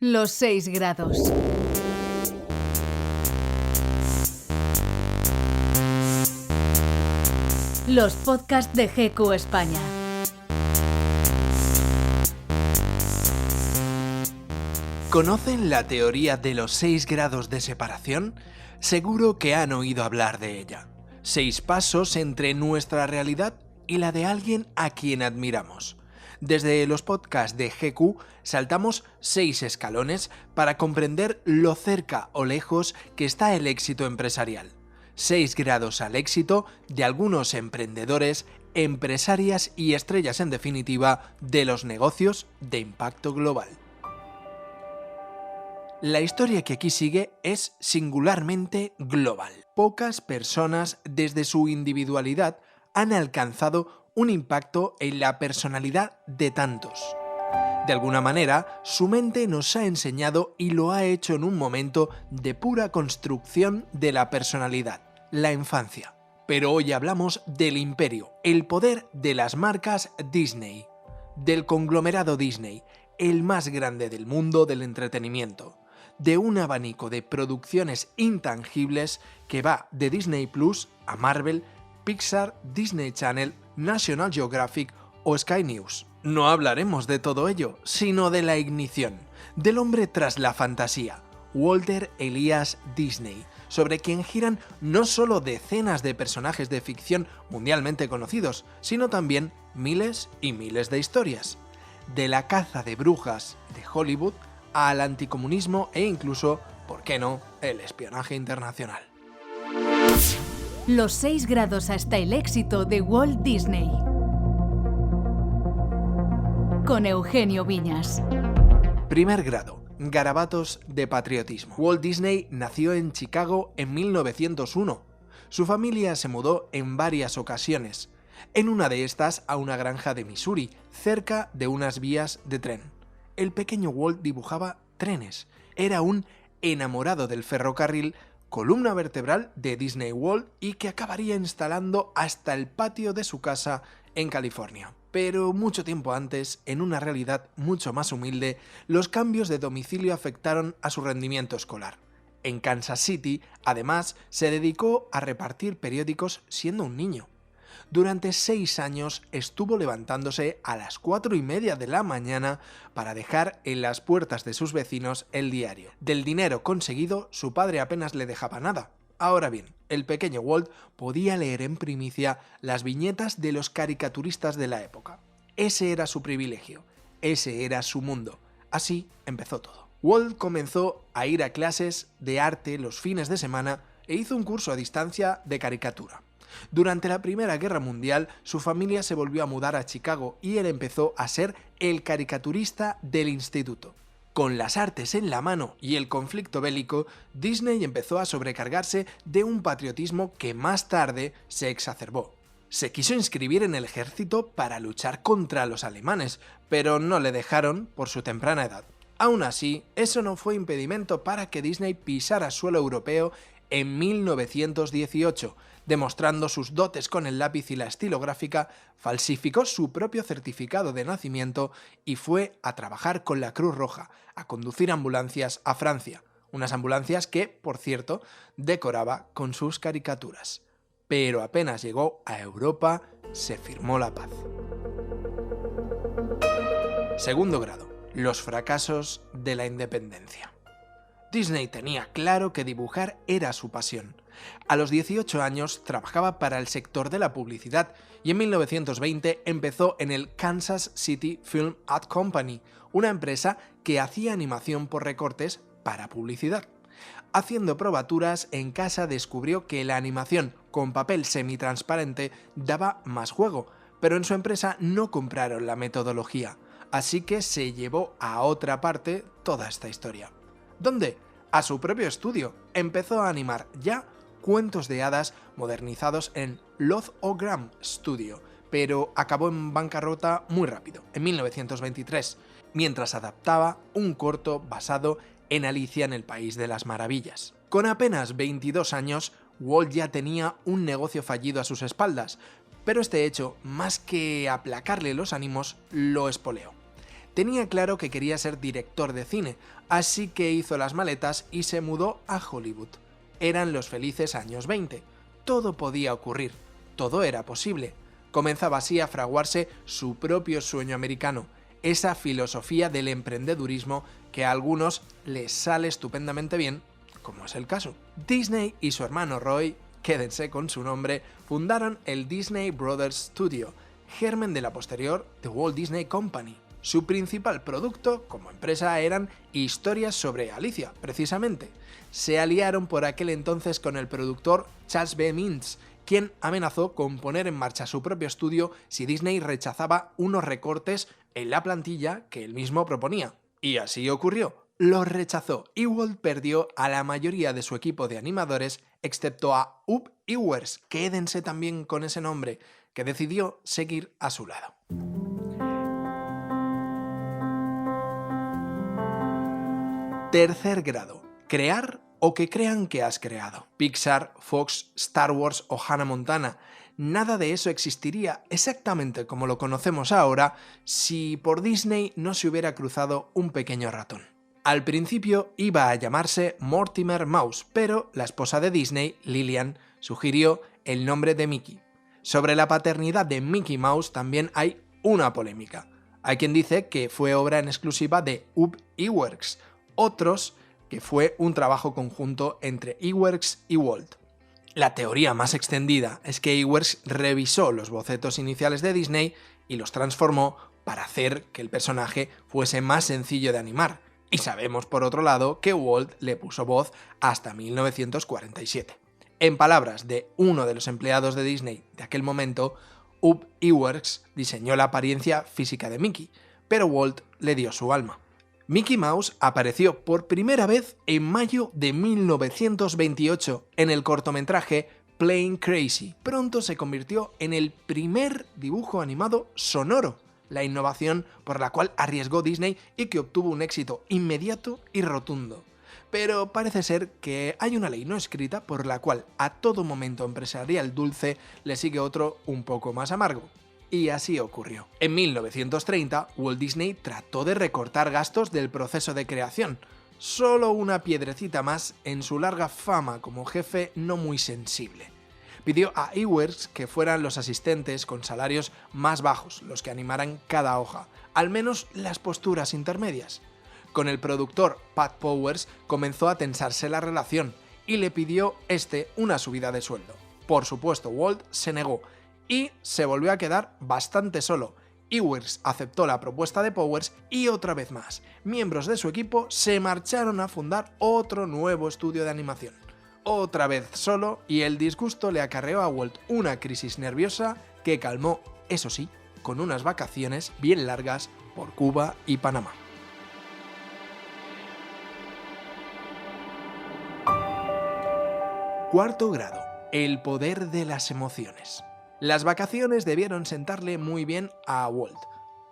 Los 6 grados. Los podcasts de GQ España. ¿Conocen la teoría de los 6 grados de separación? Seguro que han oído hablar de ella. 6 pasos entre nuestra realidad y la de alguien a quien admiramos. Desde los podcasts de GQ saltamos 6 escalones para comprender lo cerca o lejos que está el éxito empresarial. 6 grados al éxito de algunos emprendedores, empresarias y estrellas en definitiva de los negocios de impacto global. La historia que aquí sigue es singularmente global. Pocas personas desde su individualidad han alcanzado un impacto en la personalidad de tantos. De alguna manera, su mente nos ha enseñado y lo ha hecho en un momento de pura construcción de la personalidad, la infancia. Pero hoy hablamos del imperio, el poder de las marcas Disney, del conglomerado Disney, el más grande del mundo del entretenimiento, de un abanico de producciones intangibles que va de Disney Plus a Marvel, Pixar, Disney Channel, National Geographic o Sky News. No hablaremos de todo ello, sino de la ignición, del hombre tras la fantasía, Walter Elias Disney, sobre quien giran no solo decenas de personajes de ficción mundialmente conocidos, sino también miles y miles de historias. De la caza de brujas de Hollywood al anticomunismo e incluso, ¿por qué no?, el espionaje internacional. Los 6 grados hasta el éxito de Walt Disney. Con Eugenio Viñas. Primer grado. Garabatos de patriotismo. Walt Disney nació en Chicago en 1901. Su familia se mudó en varias ocasiones. En una de estas a una granja de Missouri, cerca de unas vías de tren. El pequeño Walt dibujaba trenes. Era un enamorado del ferrocarril, columna vertebral de Disney World y que acabaría instalando hasta el patio de su casa en California. Pero mucho tiempo antes, en una realidad mucho más humilde, los cambios de domicilio afectaron a su rendimiento escolar. En Kansas City, además, se dedicó a repartir periódicos siendo un niño. Durante 6 años estuvo levantándose a las 4:30 de la mañana para dejar en las puertas de sus vecinos el diario. Del dinero conseguido, su padre apenas le dejaba nada. Ahora bien, el pequeño Walt podía leer en primicia las viñetas de los caricaturistas de la época. Ese era su privilegio, ese era su mundo. Así empezó todo. Walt comenzó a ir a clases de arte los fines de semana e hizo un curso a distancia de caricatura. Durante la Primera Guerra Mundial, su familia se volvió a mudar a Chicago y él empezó a ser el caricaturista del instituto. Con las artes en la mano y el conflicto bélico, Disney empezó a sobrecargarse de un patriotismo que más tarde se exacerbó. Se quiso inscribir en el ejército para luchar contra los alemanes, pero no le dejaron por su temprana edad. Aún así, eso no fue impedimento para que Disney pisara suelo europeo en 1918, demostrando sus dotes con el lápiz y la estilográfica, falsificó su propio certificado de nacimiento y fue a trabajar con la Cruz Roja, a conducir ambulancias a Francia, unas ambulancias que, por cierto, decoraba con sus caricaturas. Pero apenas llegó a Europa, se firmó la paz. Segundo grado. Los fracasos de la independencia. Disney tenía claro que dibujar era su pasión. A los 18 años trabajaba para el sector de la publicidad y en 1920 empezó en el Kansas City Film Ad Company, una empresa que hacía animación por recortes para publicidad. Haciendo probaturas en casa descubrió que la animación con papel semitransparente daba más juego, pero en su empresa no compraron la metodología, así que se llevó a otra parte toda esta historia. ¿Dónde? A su propio estudio. Empezó a animar ya cuentos de hadas modernizados en Loth-O-Gram Studio, pero acabó en bancarrota muy rápido, en 1923, mientras adaptaba un corto basado en Alicia en el País de las Maravillas. Con apenas 22 años, Walt ya tenía un negocio fallido a sus espaldas, pero este hecho, más que aplacarle los ánimos, lo espoleó. Tenía claro que quería ser director de cine, así que hizo las maletas y se mudó a Hollywood. Eran los felices años 20. Todo podía ocurrir, todo era posible. Comenzaba así a fraguarse su propio sueño americano, esa filosofía del emprendedurismo que a algunos les sale estupendamente bien, como es el caso. Disney y su hermano Roy, quédense con su nombre, fundaron el Disney Brothers Studio, germen de la posterior The Walt Disney Company. Su principal producto como empresa eran historias sobre Alicia, precisamente. Se aliaron por aquel entonces con el productor Charles B. Mintz, quien amenazó con poner en marcha su propio estudio si Disney rechazaba unos recortes en la plantilla que él mismo proponía. Y así ocurrió. Los rechazó y Walt perdió a la mayoría de su equipo de animadores, excepto a Ub Iwerks, quédense también con ese nombre, que decidió seguir a su lado. Tercer grado. Crear o que crean que has creado. Pixar, Fox, Star Wars o Hannah Montana. Nada de eso existiría exactamente como lo conocemos ahora si por Disney no se hubiera cruzado un pequeño ratón. Al principio iba a llamarse Mortimer Mouse, pero la esposa de Disney, Lillian, sugirió el nombre de Mickey. Sobre la paternidad de Mickey Mouse también hay una polémica. Hay quien dice que fue obra en exclusiva de Ub Iwerks, otros que fue un trabajo conjunto entre Iwerks y Walt. La teoría más extendida es que Iwerks revisó los bocetos iniciales de Disney y los transformó para hacer que el personaje fuese más sencillo de animar. Y sabemos por otro lado que Walt le puso voz hasta 1947. En palabras de uno de los empleados de Disney de aquel momento, Ub Iwerks diseñó la apariencia física de Mickey, pero Walt le dio su alma. Mickey Mouse apareció por primera vez en mayo de 1928 en el cortometraje Plain Crazy. Pronto se convirtió en el primer dibujo animado sonoro, la innovación por la cual arriesgó Disney y que obtuvo un éxito inmediato y rotundo. Pero parece ser que hay una ley no escrita por la cual a todo momento empresarial dulce le sigue otro un poco más amargo. Y así ocurrió. En 1930, Walt Disney trató de recortar gastos del proceso de creación, solo una piedrecita más en su larga fama como jefe no muy sensible. Pidió a Iwerks que fueran los asistentes con salarios más bajos los que animaran cada hoja, al menos las posturas intermedias. Con el productor Pat Powers comenzó a tensarse la relación y le pidió una subida de sueldo. Por supuesto, Walt se negó y se volvió a quedar bastante solo. Iwerks aceptó la propuesta de Powers y otra vez más, miembros de su equipo se marcharon a fundar otro nuevo estudio de animación. Otra vez solo, y el disgusto le acarreó a Walt una crisis nerviosa que calmó, eso sí, con unas vacaciones bien largas por Cuba y Panamá. Cuarto grado. El poder de las emociones. Las vacaciones debieron sentarle muy bien a Walt.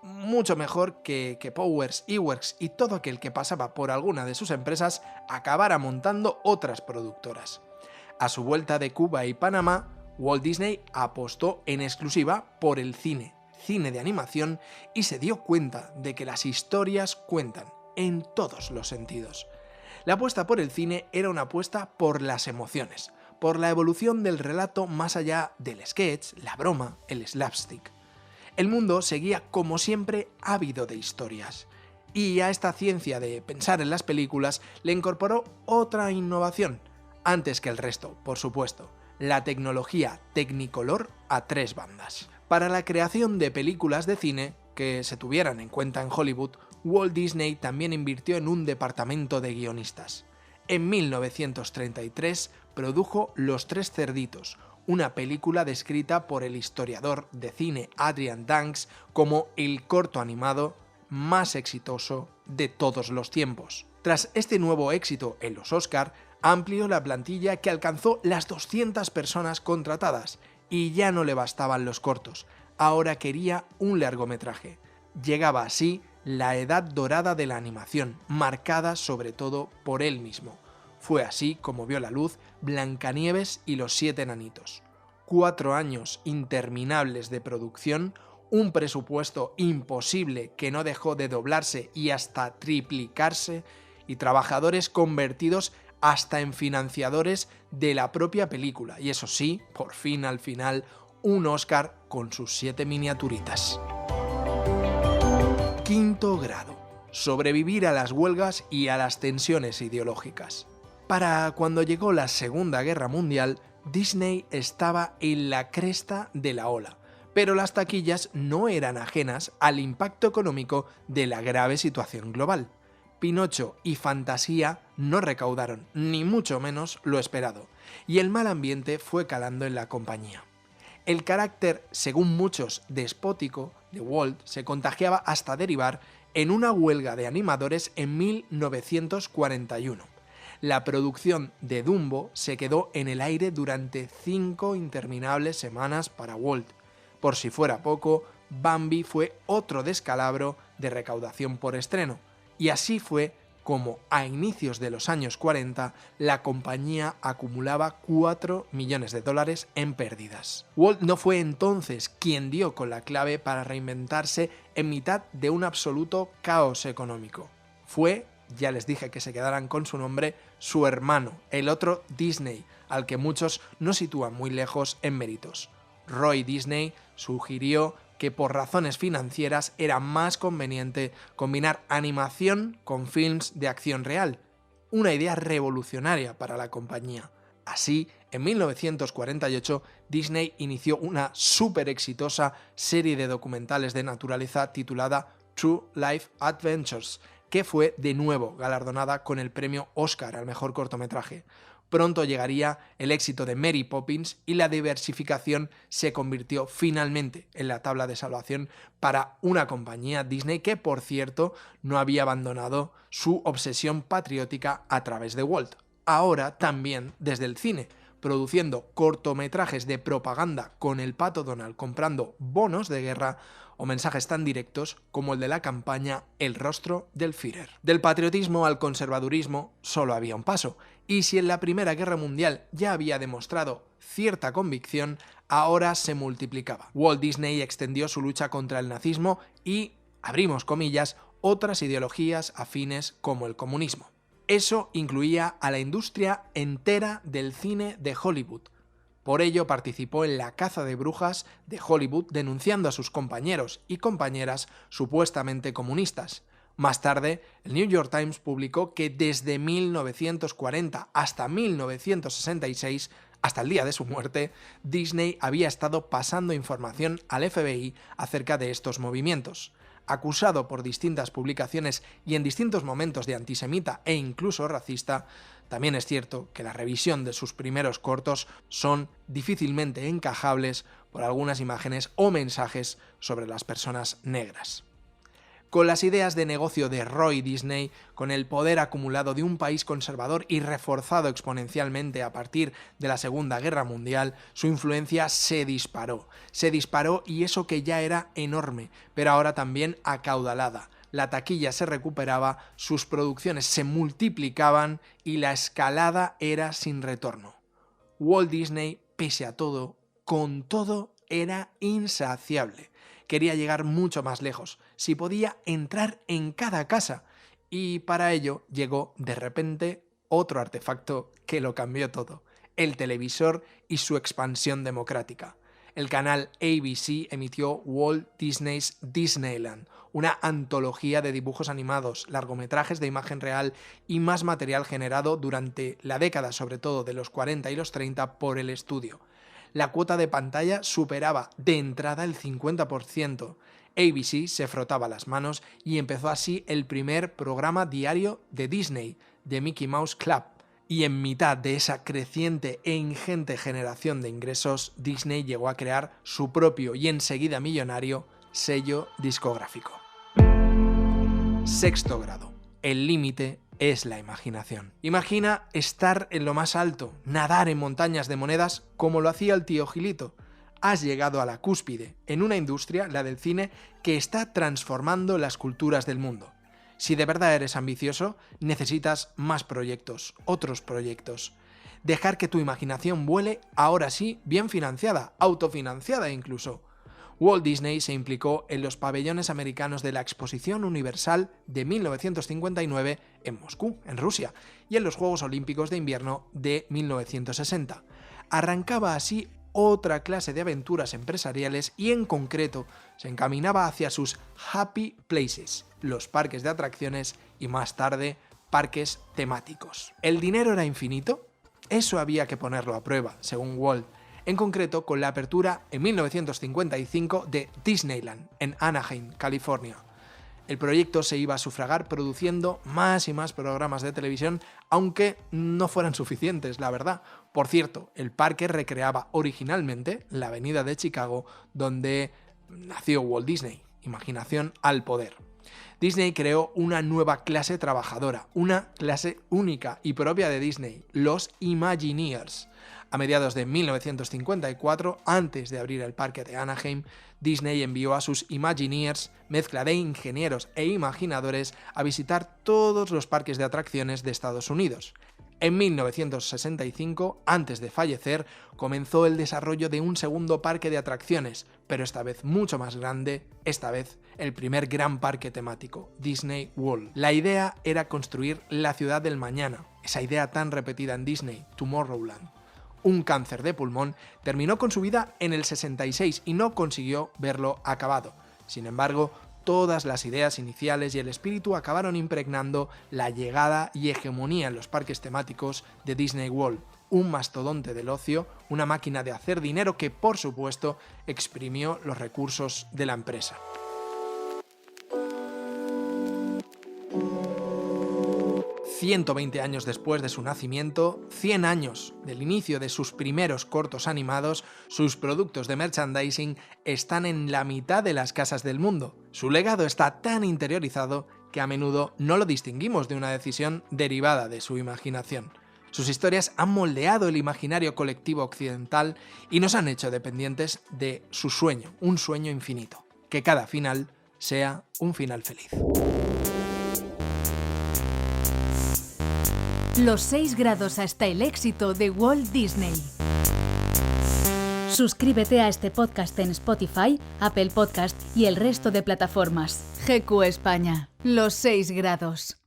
Mucho mejor que Powers, Iwerks y todo aquel que pasaba por alguna de sus empresas acabara montando otras productoras. A su vuelta de Cuba y Panamá, Walt Disney apostó en exclusiva por el cine de animación y se dio cuenta de que las historias cuentan en todos los sentidos. La apuesta por el cine era una apuesta por las emociones, por la evolución del relato más allá del sketch, la broma, el slapstick. El mundo seguía como siempre ávido de historias, y a esta ciencia de pensar en las películas le incorporó otra innovación, antes que el resto, por supuesto, la tecnología Technicolor a 3 bandas. Para la creación de películas de cine que se tuvieran en cuenta en Hollywood, Walt Disney también invirtió en un departamento de guionistas. En 1933 produjo Los Tres Cerditos, una película descrita por el historiador de cine Adrian Danks como el corto animado más exitoso de todos los tiempos. Tras este nuevo éxito en los Oscar, amplió la plantilla que alcanzó las 200 personas contratadas y ya no le bastaban los cortos, ahora quería un largometraje. Llegaba así la edad dorada de la animación, marcada sobre todo por él mismo. Fue así como vio la luz Blancanieves y los 7 enanitos. 4 años interminables de producción, un presupuesto imposible que no dejó de doblarse y hasta triplicarse, y trabajadores convertidos hasta en financiadores de la propia película. Y eso sí, por fin al final, un Oscar con sus 7 miniaturitas. Quinto grado. Sobrevivir a las huelgas y a las tensiones ideológicas. Para cuando llegó la Segunda Guerra Mundial, Disney estaba en la cresta de la ola, pero las taquillas no eran ajenas al impacto económico de la grave situación global. Pinocho y Fantasía no recaudaron, ni mucho menos lo esperado, y el mal ambiente fue calando en la compañía. El carácter, según muchos, despótico de Walt se contagiaba hasta derivar en una huelga de animadores en 1941. La producción de Dumbo se quedó en el aire durante 5 interminables semanas para Walt. Por si fuera poco, Bambi fue otro descalabro de recaudación por estreno, y así fue como a inicios de los años 40 la compañía acumulaba $4 millones en pérdidas. Walt no fue entonces quien dio con la clave para reinventarse en mitad de un absoluto caos económico. Fue, ya les dije que se quedaran con su nombre, su hermano, el otro Disney, al que muchos no sitúan muy lejos en méritos. Roy Disney sugirió que por razones financieras era más conveniente combinar animación con films de acción real, una idea revolucionaria para la compañía. Así, en 1948, Disney inició una súper exitosa serie de documentales de naturaleza titulada True Life Adventures, que fue de nuevo galardonada con el premio Oscar al mejor cortometraje. Pronto llegaría el éxito de Mary Poppins y la diversificación se convirtió finalmente en la tabla de salvación para una compañía Disney que, por cierto, no había abandonado su obsesión patriótica a través de Walt. Ahora también desde el cine, produciendo cortometrajes de propaganda con el Pato Donald comprando bonos de guerra o mensajes tan directos como el de la campaña El rostro del Führer. Del patriotismo al conservadurismo solo había un paso, y si en la Primera Guerra Mundial ya había demostrado cierta convicción, ahora se multiplicaba. Walt Disney extendió su lucha contra el nazismo y, abrimos comillas, otras ideologías afines como el comunismo. Eso incluía a la industria entera del cine de Hollywood. Por ello participó en la caza de brujas de Hollywood denunciando a sus compañeros y compañeras supuestamente comunistas. Más tarde, el New York Times publicó que desde 1940 hasta 1966, hasta el día de su muerte, Disney había estado pasando información al FBI acerca de estos movimientos. Acusado por distintas publicaciones y en distintos momentos de antisemita e incluso racista, también es cierto que la revisión de sus primeros cortos son difícilmente encajables por algunas imágenes o mensajes sobre las personas negras. Con las ideas de negocio de Roy Disney, con el poder acumulado de un país conservador y reforzado exponencialmente a partir de la Segunda Guerra Mundial, su influencia se disparó. Se disparó y eso que ya era enorme, pero ahora también acaudalada. La taquilla se recuperaba, sus producciones se multiplicaban y la escalada era sin retorno. Walt Disney, pese a todo, con todo, era insaciable. Quería llegar mucho más lejos, si podía entrar en cada casa, y para ello llegó de repente otro artefacto que lo cambió todo: el televisor y su expansión democrática. El canal ABC emitió Walt Disney's Disneyland, una antología de dibujos animados, largometrajes de imagen real y más material generado durante la década, sobre todo de los 40 y los 30, por el estudio. La cuota de pantalla superaba de entrada el 50%. ABC se frotaba las manos y empezó así el primer programa diario de Disney, The Mickey Mouse Club. Y en mitad de esa creciente e ingente generación de ingresos, Disney llegó a crear su propio y enseguida millonario sello discográfico. Sexto grado. El límite es la imaginación. Imagina estar en lo más alto, nadar en montañas de monedas como lo hacía el tío Gilito. Has llegado a la cúspide, en una industria, la del cine, que está transformando las culturas del mundo. Si de verdad eres ambicioso, necesitas más proyectos, otros proyectos. Dejar que tu imaginación vuele, ahora sí, bien financiada, autofinanciada incluso. Walt Disney se implicó en los pabellones americanos de la Exposición Universal de 1959 en Moscú, en Rusia, y en los Juegos Olímpicos de Invierno de 1960. Arrancaba así otra clase de aventuras empresariales y en concreto se encaminaba hacia sus Happy Places, los parques de atracciones y más tarde parques temáticos. ¿El dinero era infinito? Eso había que ponerlo a prueba, según Walt, en concreto con la apertura en 1955 de Disneyland en Anaheim, California. El proyecto se iba a sufragar produciendo más y más programas de televisión, aunque no fueran suficientes, la verdad. Por cierto, el parque recreaba originalmente la avenida de Chicago, donde nació Walt Disney. Imaginación al poder. Disney creó una nueva clase trabajadora, una clase única y propia de Disney, los Imagineers. A mediados de 1954, antes de abrir el parque de Anaheim, Disney envió a sus Imagineers, mezcla de ingenieros e imaginadores, a visitar todos los parques de atracciones de Estados Unidos. En 1965, antes de fallecer, comenzó el desarrollo de un segundo parque de atracciones, pero esta vez mucho más grande, esta vez el primer gran parque temático, Disney World. La idea era construir la ciudad del mañana, esa idea tan repetida en Disney, Tomorrowland. Un cáncer de pulmón terminó con su vida en el 66 y no consiguió verlo acabado. Sin embargo, todas las ideas iniciales y el espíritu acabaron impregnando la llegada y hegemonía en los parques temáticos de Disney World, un mastodonte del ocio, una máquina de hacer dinero que, por supuesto, exprimió los recursos de la empresa. ...120 años después de su nacimiento, 100 años del inicio de sus primeros cortos animados, sus productos de merchandising están en la mitad de las casas del mundo. Su legado está tan interiorizado que a menudo no lo distinguimos de una decisión derivada de su imaginación. Sus historias han moldeado el imaginario colectivo occidental y nos han hecho dependientes de su sueño, un sueño infinito. Que cada final sea un final feliz. Los 6 grados hasta el éxito de Walt Disney. Suscríbete a este podcast en Spotify, Apple Podcast y el resto de plataformas. GQ España. Los 6 grados.